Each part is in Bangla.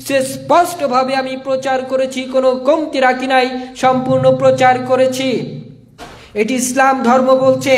সে স্পষ্টভাবে আমি প্রচার করেছি, কোনো কমতি রাখি নাই, সম্পূর্ণ প্রচার করেছি। এটি ইসলাম ধর্ম বলছে।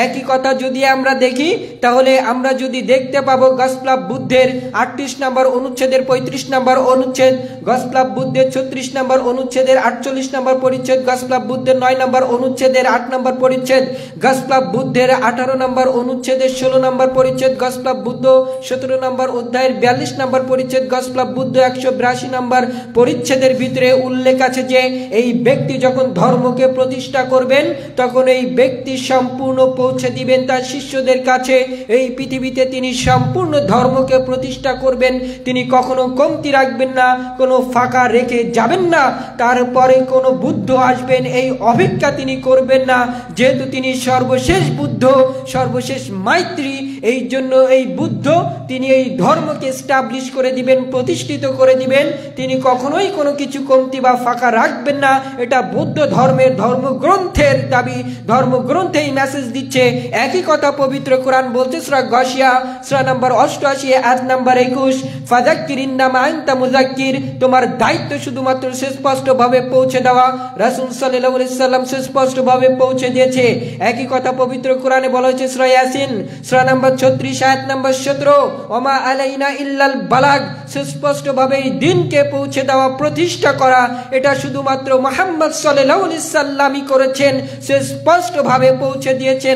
একই কথা যদি আমরা দেখি তাহলে আমরা যদি দেখতে পাবো গসপেল অফ বুদ্ধের 38 নম্বর অনুচ্ছেদের 35 নম্বর অনুচ্ছেদ, গসপেল অফ বুদ্ধের 36 নম্বর অনুচ্ছেদের 48 নম্বর পরিচ্ছেদ, গসপেল অফ বুদ্ধের 9 নম্বর অনুচ্ছেদের 8 নম্বর পরিচ্ছেদ, গসপেল অফ বুদ্ধের 18 নম্বর অনুচ্ছেদের 16 নম্বর পরিচ্ছেদ, গসপেল অফ বুদ্ধ 17 নম্বর অধ্যায়ের 42 নম্বর পরিচ্ছেদ, গসপেল অফ বুদ্ধ 182 নম্বর পরিচ্ছেদের ভিতরে উল্লেখ আছে যে এই ব্যক্তি যখন ধর্মকে প্রতিষ্ঠা করবেন তখন এই ব্যক্তি সম্পূর্ণ পৌঁছে দিবেন তার শিষ্যদের কাছে। এই পৃথিবীতে তিনি সম্পূর্ণ ধর্মকে প্রতিষ্ঠা করবেন, তিনি কখনো কমতি রাখবেন না, কোনো ফাঁকা রেখে যাবেন না। তারপরে কোনো বুদ্ধ আসবেন এই অপেক্ষা তিনি করবেন না, যেহেতু তিনি সর্বশেষ বুদ্ধ, সর্বশেষ মাইত্রী। এই জন্য এই বুদ্ধ তিনি এই ধর্মকে এস্টাবলিশ করে দিবেন, প্রতিষ্ঠিত করে দিবেন। তিনি কখনোই কোনো কিছু কমতি বা ফাঁকা রাখবেন না। এটা বৌদ্ধ ধর্মের ধর্মগ্রন্থের দাবি, ধর্মগ্রন্থে এই মেসেজ দিচ্ছে। একই কথা পবিত্র কোরআন বলছে সূরা গাশিয়া সূরা নম্বর 88 আয়াত নম্বর 21, ফাযাক্কির ইন্নামা আনতা মুযাক্কির, তোমার দায়িত্ব শুধুমাত্র সুস্পষ্টভাবে পৌঁছে দেওয়া। রাসূল সাল্লাল্লাহু আলাইহি সাল্লাম সুস্পষ্টভাবে পৌঁছে দিয়েছে। একই কথা পবিত্র কোরআনে বলা হয়েছে সূরা ইয়াসিন সূরা নম্বর 36 আয়াত নম্বর 17, ওমা আলাইনা ইল্লাল বালাগ, সুস্পষ্টভাবে এই দিনকে পৌঁছে দেওয়া, প্রতিষ্ঠা করা। এটা শুধুমাত্র মুহাম্মদ সাল্লাল্লাহু আলাইহি সাল্লামই করেছেন, সুস্পষ্টভাবে পৌঁছে দিয়েছেন।